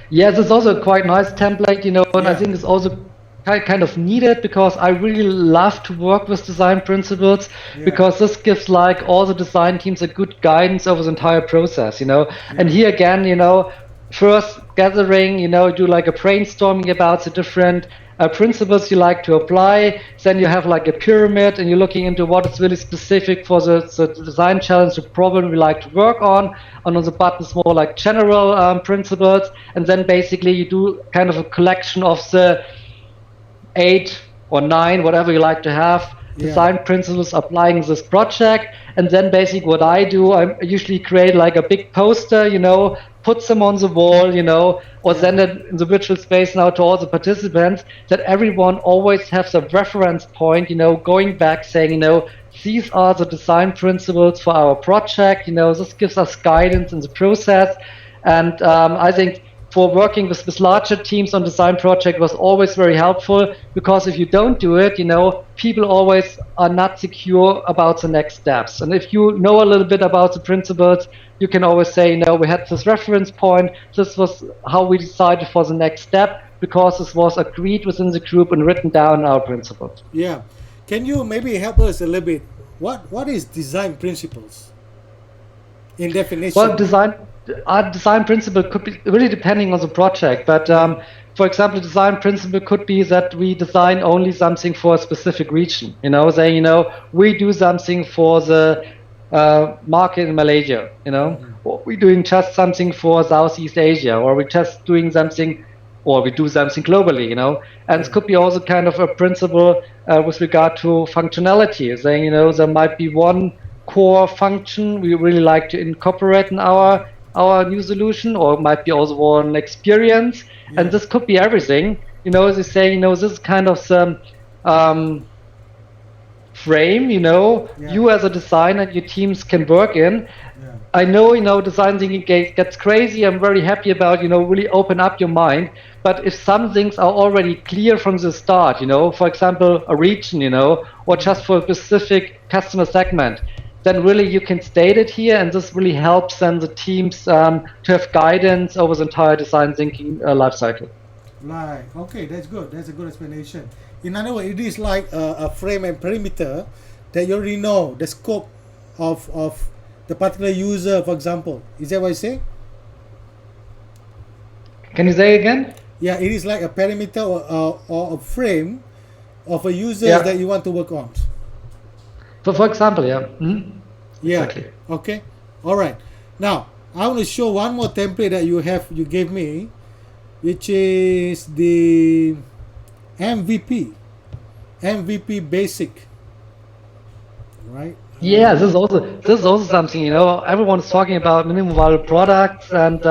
Yes, it's also a quite nice template, you know, and I think it's also kind of needed because I really love to work with design principles because this gives like all the design teams a good guidance over the entire process, you know. And here again, you know, first gathering, you know, do like a brainstorming about the different principles you like to apply. Then you have like a pyramid and you're looking into what is really specific for the design challenge, the problem we like to work on. And on the buttons more like general principles. And then basically you do kind of a collection of the 8 or 9, whatever you like to have, design principles applying this project. And then basically what I do, I usually create like a big poster, you know, put them on the wall, you know, or send it in the virtual space now to all the participants, that everyone always has a reference point, you know, going back saying, you know, these are the design principles for our project, you know, this gives us guidance in the process. And I think for working with larger teams on design project was always very helpful, because if you don't do it, you know, people always are not secure about the next steps. And if you know a little bit about the principles, you can always say, you know, we had this reference point, this was how we decided for the next step, because this was agreed within the group and written down in our principles. Yeah. Can you maybe help us a little bit? What is design principles in definition? Well, our design principle could be really depending on the project, but for example, design principle could be that we design only something for a specific region, you know, saying, you know, we do something for the market in Malaysia, you know, or we're doing just something for Southeast Asia, or we're just doing something, or we do something globally, you know. And it could be also kind of a principle with regard to functionality, saying, you know, there might be one core function we really like to incorporate in our new solution, or it might be also one experience, and this could be everything, you know, as you say, you know, this is kind of some frame, you know, you as a designer and your teams can work in. I know, you know, design thinking gets crazy. I'm very happy about, you know, really open up your mind. But if some things are already clear from the start, you know, for example, a region, you know, or just for a specific customer segment, then really you can state it here, and this really helps then the teams to have guidance over the entire design thinking lifecycle. Right. Okay, that's good. That's a good explanation. In other words, it is like a frame and perimeter that you already know the scope of the particular user, for example. Is that what you say? Can you say again? Yeah, it is like a perimeter or a frame of a user that you want to work on. For example, yeah, exactly. Okay. All right. Now I want to show one more template that you gave me, which is the MVP basic, right? Yeah, this is also something, you know, everyone is talking about minimum viable products, and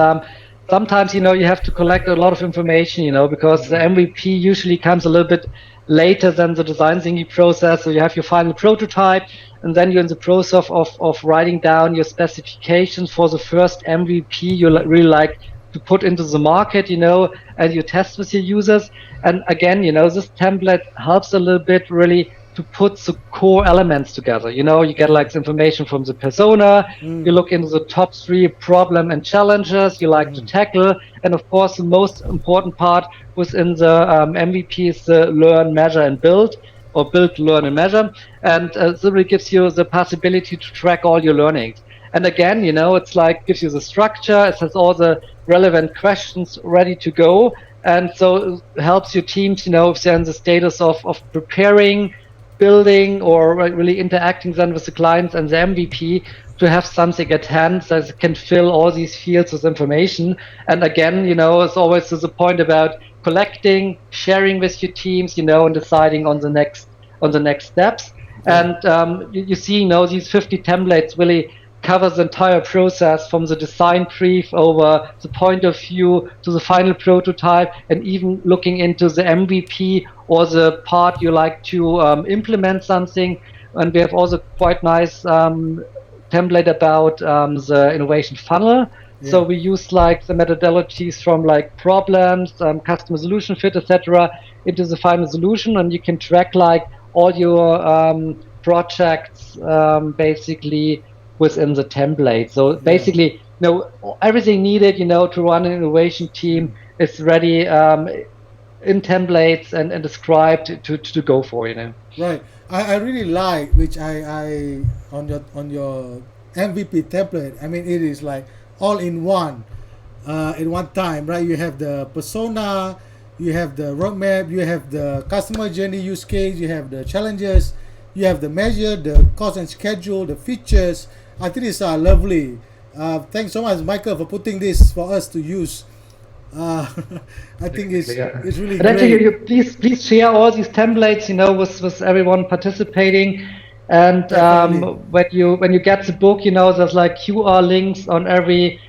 sometimes, you have to collect a lot of information, because the MVP usually comes a little bit later than the design thinking process. So you have your final prototype, and then you're in the process of writing down your specifications for the first MVP you really like to put into the market, and you test with your users. And again, this template helps a little bit really to put the core elements together. You get like information from the persona, you look into the top 3 problem and challenges you like to tackle, and of course the most important part within the MVP is the learn, measure, and build, or build, learn, and measure. And this really gives you the possibility to track all your learnings. And again, it's like gives you the structure, it has all the relevant questions ready to go. And so it helps your teams, if they're in the status of preparing, building, or really interacting then with the clients and the MVP, to have something at hand that can fill all these fields with information. And again, it's always the point about collecting, sharing with your teams, and deciding on the next steps. And you see, these 50 templates really cover the entire process from the design brief over the point of view to the final prototype, and even looking into the MVP or the part you like to implement something. And we have also quite nice template about the innovation funnel. Yeah. So we use like the methodologies from like problems, customer solution fit, etc., into the final solution, and you can track like all your projects basically within the template. So basically, everything needed, to run an innovation team is ready in templates and described to go for, Right. I really like, which I on your MVP template. I mean, it is like all in one, in one time, right? You have the persona, you have the roadmap, you have the customer journey use case, you have the challenges, you have the measure, the cost and schedule, the features. I think these are lovely. Thanks so much, Michael, for putting this for us to use. I think it's really but great. Actually, please share all these templates, with everyone participating. And when you get the book, there's like QR links on every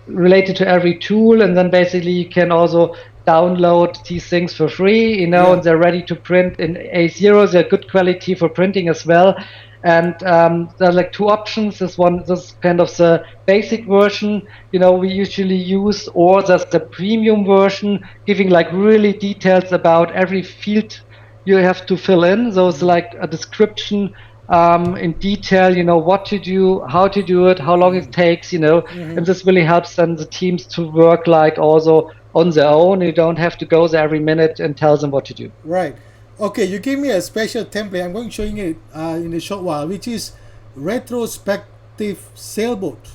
related to every tool, and then basically you can also download these things for free, and they're ready to print in A0. They're good quality for printing as well. And there's like 2 options. This kind of the basic version, we usually use, or there's the premium version, giving like really details about every field you have to fill in. So it's like a description in detail, what to do, how to do it, how long it takes, and this really helps then the teams to work like also on their own. You don't have to go there every minute and tell them what to do. Right. Okay, you gave me a special template. I'm going to show you it in a short while, which is retrospective sailboat.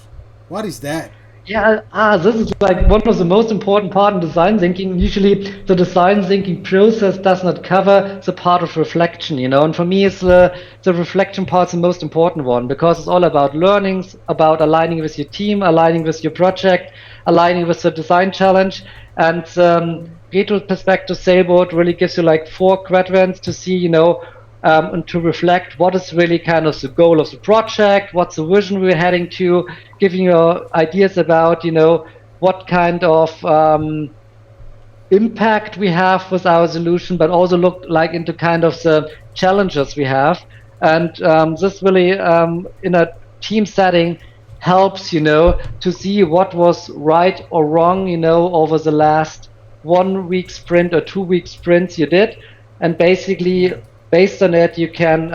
What is that? Yeah, this is like one of the most important part in design thinking. Usually the design thinking process does not cover the part of reflection, and for me it's the reflection part the most important one, because it's all about learnings, about aligning with your team, aligning with your project, aligning with the design challenge. And retrospective sailboat really gives you like 4 quadrants to see, and to reflect what is really kind of the goal of the project, what's the vision we're heading to, giving you ideas about, what kind of impact we have with our solution, but also look like into kind of the challenges we have. And this really, in a team setting, helps, to see what was right or wrong, over the last 1 week sprint or 2 week sprints you did. And basically, based on it, you can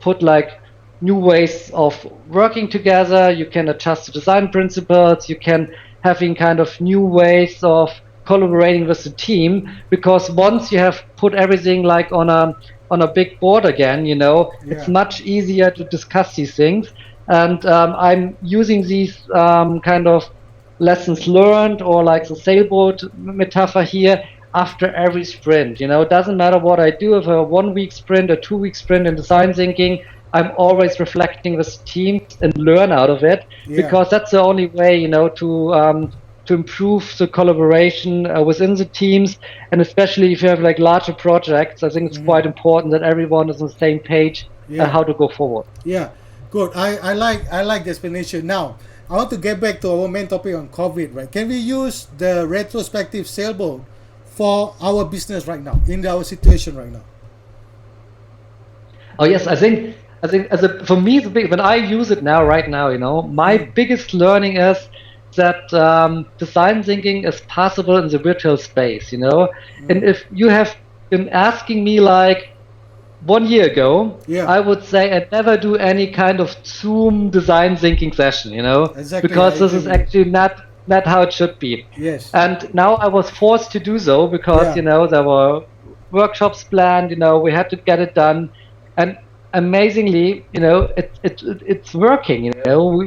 put like new ways of working together. You can adjust the design principles. You can having kind of new ways of collaborating with the team, because once you have put everything like on a big board again, it's much easier to discuss these things. And I'm using these kind of lessons learned, or like the sailboat metaphor here, after every sprint. It doesn't matter what I do, if a 1 week sprint or 2 week sprint in design thinking, I'm always reflecting with teams and learn out of it, because that's the only way, to improve the collaboration within the teams. And especially if you have like larger projects, I think it's quite important that everyone is on the same page how to go forward. Yeah, good. I like the explanation. Now I want to get back to our main topic on COVID, right? Can we use the retrospective sailboat for our business right now, in our situation right now? Oh yes, I think for me it's big. When I use it now, right now, my biggest learning is that design thinking is possible in the virtual space. And if you have been asking me like 1 year ago, Yeah. I would say I'd never do any kind of Zoom design thinking session, Exactly, because I this agree is with you. actually not how it should be. Yes. And now I was forced to do so because, Yeah. there were workshops planned, we had to get it done. And amazingly, it's working,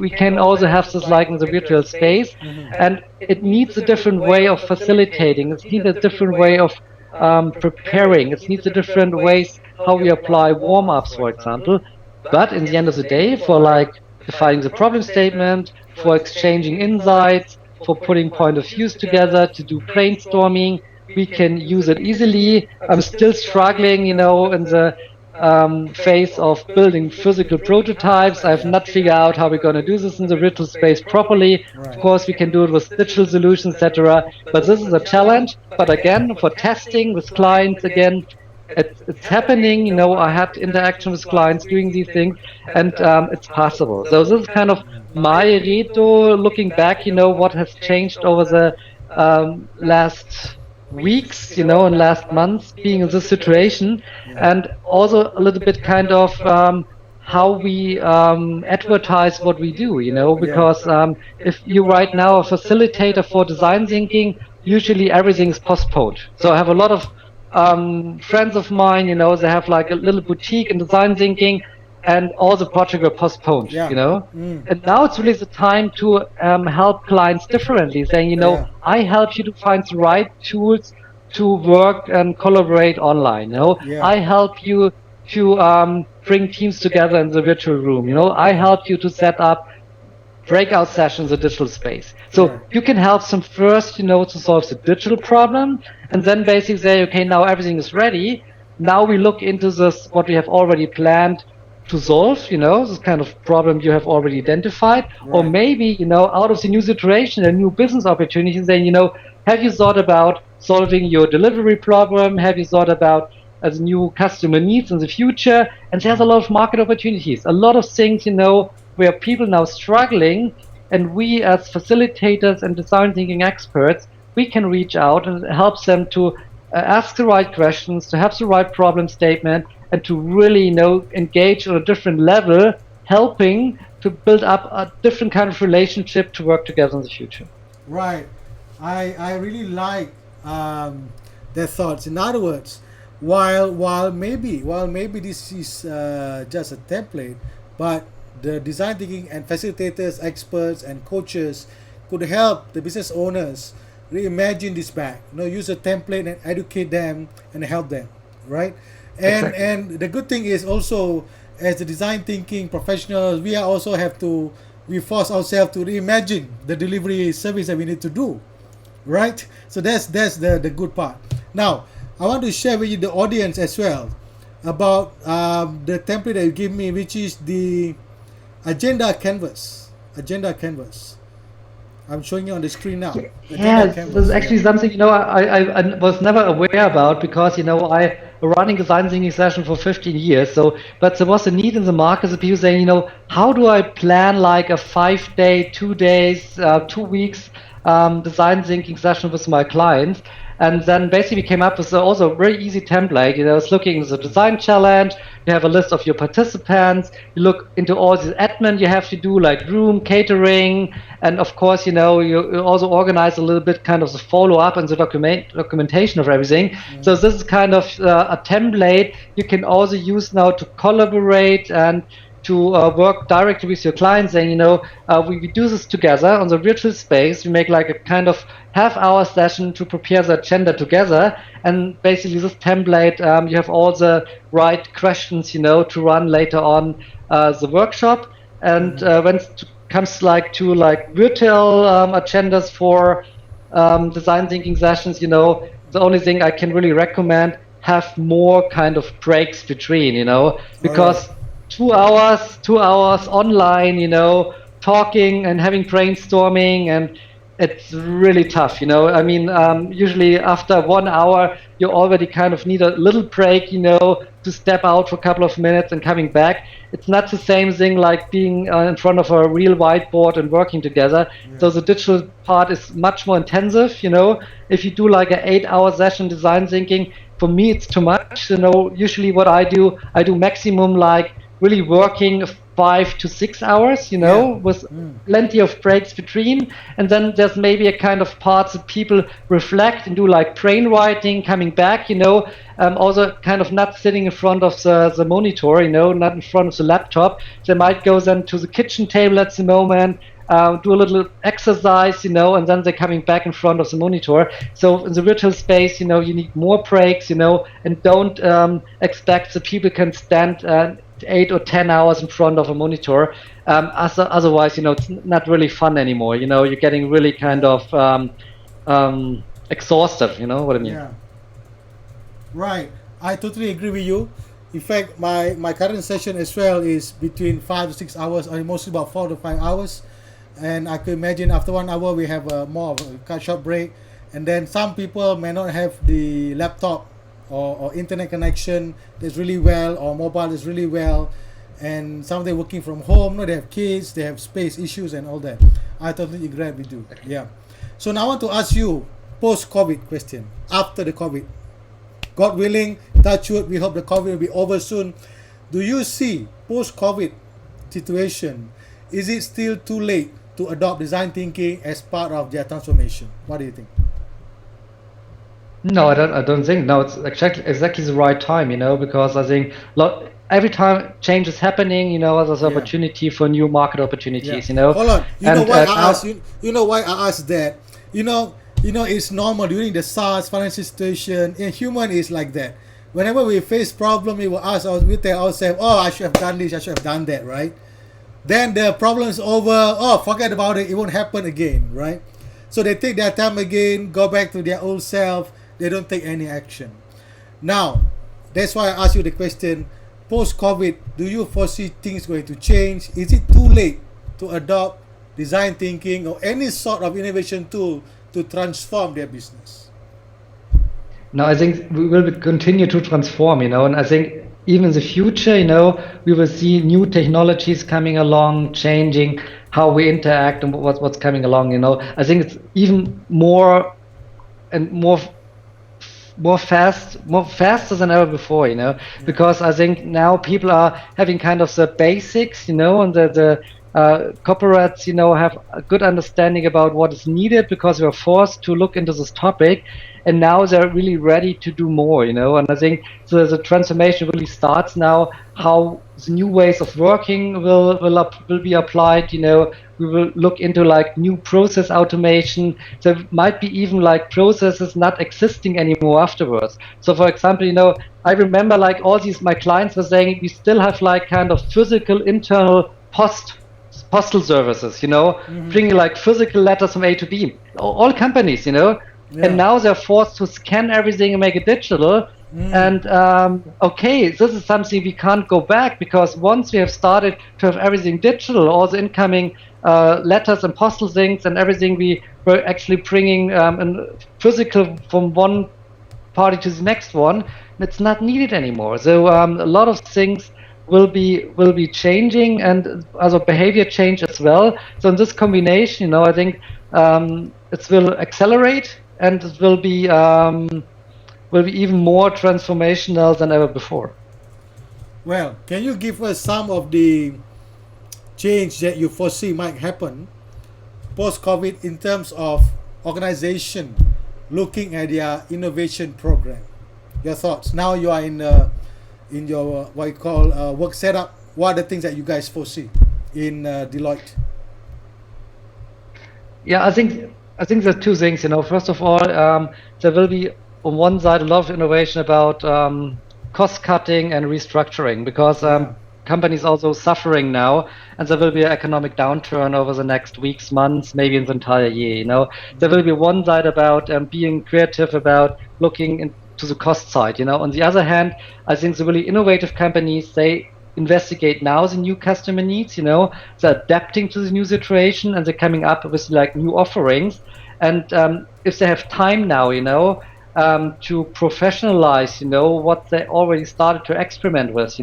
we can also have this like in the virtual space, and it needs a different way of facilitating. It needs a different way of preparing. It needs a different ways how we apply warm-ups, for example. But in the end of the day, for like defining the problem statement, for exchanging insights, for putting point of views together, to do brainstorming, we can use it easily. I'm still struggling, in the phase of building physical prototypes. I have not figured out how we're going to do this in the virtual space properly. Of course, we can do it with digital solutions, etc. But this is a challenge. But again, for testing with clients, again, it's happening. I had interaction with clients doing these things, and it's possible. So this is kind of my reto looking back. What has changed over the last weeks, and last months being in this situation, and also a little bit kind of how we advertise what we do, because if you right now a facilitator for design thinking, usually everything is postponed. So I have a lot of friends of mine, they have like a little boutique in design thinking, and all the projects were postponed, And now it's really the time to help clients differently, saying, I help you to find the right tools to work and collaborate online, I help you to bring teams together in the virtual room, I help you to set up breakout sessions in the digital space. So you can help them first, to solve the digital problem, and then basically say, okay, now everything is ready. Now we look into this, what we have already planned to solve, this kind of problem you have already identified, or maybe, out of the new situation, a new business opportunity, saying, have you thought about solving your delivery problem? Have you thought about as new customer needs in the future? And there's a lot of market opportunities, a lot of things, where people now struggling, and we as facilitators and design thinking experts, we can reach out and help them to ask the right questions, to have the right problem statement, and to really, engage on a different level, helping to build up a different kind of relationship to work together in the future. Right. I really like their thoughts. In other words, while maybe this is just a template, but the design thinking and facilitators, experts, and coaches could help the business owners reimagine this back. Use a template and educate them and help them, right? And Exactly. and the good thing is also, as the design thinking professionals, we force ourselves to reimagine the delivery service that we need to do, right? So that's the good part. Now, I want to share with you the audience as well about the template that you give me, which is the agenda canvas. I'm showing you on the screen now. Yeah, this is actually something, I was never aware about, because, I running a design thinking session for 15 years. So, but there was a need in the market of people saying, how do I plan like a 5-day, 2 days, 2 weeks design thinking session with my clients? And then basically came up with also a very easy template. It's looking at the design challenge. You have a list of your participants. You look into all the admin you have to do, like room, catering, and of course, you also organize a little bit kind of the follow-up and the documentation of everything. So this is kind of a template you can also use now to collaborate and to work directly with your clients, saying, we do this together on the virtual space. We make like a kind of half-hour session to prepare the agenda together, and basically this template, you have all the right questions, to run later on the workshop. And when it comes to virtual agendas for design thinking sessions, the only thing I can really recommend, have more kind of breaks between, because 2 hours online, talking and having brainstorming, and it's really tough, you know. I mean, usually after 1 hour, you already kind of need a little break, you know, to step out for a couple of minutes and coming back. It's not the same thing like being in front of a real whiteboard and working together. Yeah. So the digital part is much more intensive, you know. If you do like an 8-hour session design thinking, for me it's too much, you know. Usually what I do maximum like really working 5 to 6 hours, you know, with plenty of breaks between. And then there's maybe a kind of parts that people reflect and do like brainwriting, coming back, you know, also kind of not sitting in front of the monitor, you know, not in front of the laptop. They might go then to the kitchen table at the moment, do a little exercise, you know, and then they're coming back in front of the monitor. So in the virtual space, you know, you need more breaks, you know, and don't expect that people can stand 8 or 10 hours in front of a monitor. Otherwise, you know, it's not really fun anymore. You know, you're getting really kind of exhausted. You know what I mean? Yeah. Right. I totally agree with you. In fact, my current session as well is between 5 to 6 hours, or mostly about 4 to 5 hours. And I could imagine after 1 hour we have more of a cut short break. And then some people may not have the laptop or internet connection that's really well, or mobile is really well, and some of them working from home. No, they have kids, they have space issues and all that. I totally agree with you. Yeah. So now I want to ask you post-COVID question. After the COVID, God willing, touch wood, we hope the COVID will be over soon. Do you see post-COVID situation, is it still too late to adopt design thinking as part of their transformation? What do you think? No, I don't think. No, it's exactly the right time, you know, because I think every time change is happening, you know, there's opportunity for new market opportunities, you know. Hold on. You know why I asked you know why I asked that? You know, it's normal during the SARS financial situation, and human is like that. Whenever we face problem, we will ask we tell ourselves, oh, I should have done this, I should have done that, right? Then the problem is over, oh, forget about it, it won't happen again, right? So they take their time again, go back to their old self. They don't take any action. Now, that's why I asked you the question, post-COVID, do you foresee things going to change? Is it too late to adopt design thinking or any sort of innovation tool to transform their business? No, I think we will continue to transform, you know, and I think even in the future, you know, we will see new technologies coming along, changing how we interact and what's coming along, you know. I think it's even more faster than ever before, you know, because I think now people are having kind of the basics, you know, and the corporates, you know, have a good understanding about what is needed because we are forced to look into this topic, and now they're really ready to do more, you know. And I think the transformation really starts now. How the new ways of working will be applied, you know. We will look into like new process automation. There might be even like processes not existing anymore afterwards. So for example, you know, I remember like all these, my clients were saying we still have like kind of physical internal postal services, you know, bringing like physical letters from A to B. All companies, you know, and now they're forced to scan everything and make it digital. And okay, this is something we can't go back, because once we have started to have everything digital, all the incoming letters and postal things and everything, we were actually bringing in physical from one party to the next one. It's not needed anymore. So a lot of things will be changing, and also behavior change as well. So in this combination, you know, I think it will accelerate, and it will be even more transformational than ever before. Well, can you give us some of the change that you foresee might happen post-COVID in terms of organization looking at their innovation program? Your thoughts. Now you are in your what you call work setup. What are the things that you guys foresee in Deloitte? Yeah, I think there are two things. You know, first of all, there will be on one side a lot of innovation about cost cutting and restructuring, because companies also suffering now, and there will be an economic downturn over the next weeks, months, maybe in the entire year. You know, there will be one side about being creative, about looking into the cost side. You know, on the other hand, I think the really innovative companies, they investigate now the new customer needs. They're adapting to the new situation and they're coming up with like new offerings. And if they have time now, to professionalize, what they already started to experiment with,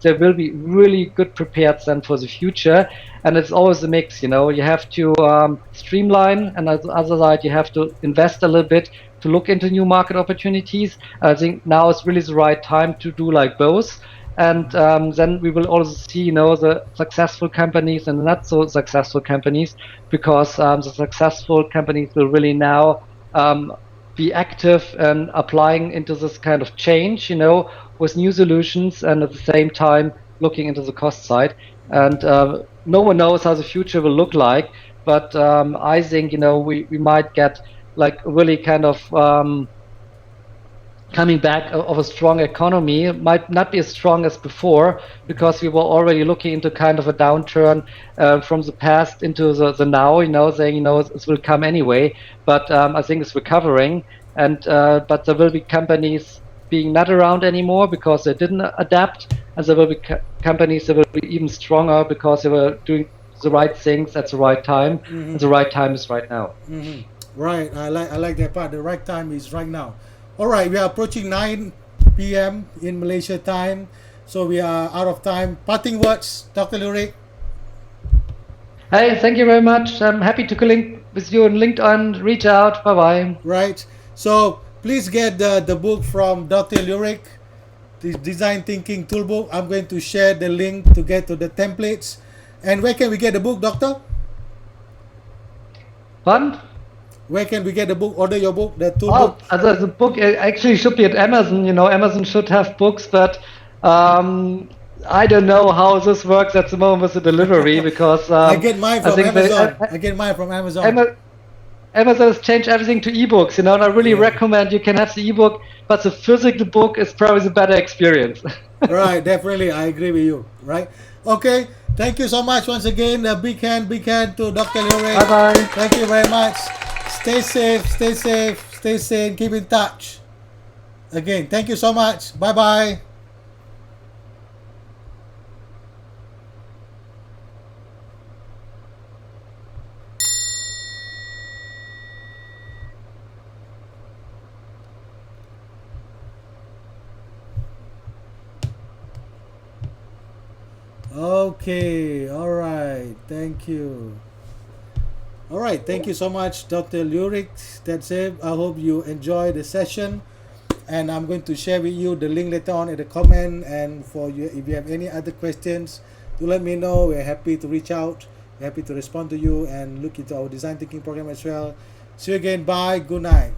they will be really good prepared then for the future. And it's always a mix, you have to streamline, and on the other side, you have to invest a little bit to look into new market opportunities. I think now is really the right time to do like both. And then we will also see, the successful companies and not so successful companies, because the successful companies will really now be active and applying into this kind of change, with new solutions, and at the same time looking into the cost side. And no one knows how the future will look like, but I think, we might get like really kind of coming back of a strong economy. It might not be as strong as before, because we were already looking into kind of a downturn from the past into the now, saying, this will come anyway. But I think it's recovering, and but there will be companies being not around anymore because they didn't adapt, and there will be companies that will be even stronger because they were doing the right things at the right time, and the right time is right now. Right, I like that part. The right time is right now. All right, we are approaching 9 p.m. in Malaysia time, so we are out of time. Parting words, Dr. Lurik. Hey, thank you very much. I'm happy to link with you on LinkedIn. Reach out. Bye-bye. Right. So please get the book from Dr. Lurik, the Design Thinking Toolbook. I'm going to share the link to get to the templates. And where can we get the book, Doctor? Pardon? Where can we get the book? Order your book, the toolbook. Oh, the book actually should be at Amazon. Amazon should have books, but I don't know how this works at the moment with the delivery, because I get mine from Amazon. I get mine from Amazon. Amazon has changed everything to ebooks, and I really recommend you can have the ebook, but the physical book is probably the better experience. Right, definitely, I agree with you. Right, okay. Thank you so much once again. A big hand to Dr. Lurik. Bye bye. Thank you very much. Stay safe, stay sane, keep in touch. Again, thank you so much. Bye bye. Okay, all right, thank you. All right, thank you so much, Dr. Lurik. That's it. I hope you enjoy the session, and I'm going to share with you the link later on in the comment. And for you, if you have any other questions, do let me know. We're happy to reach out. We're happy to respond to you and look into our design thinking program as well. See you again. Bye. Good night.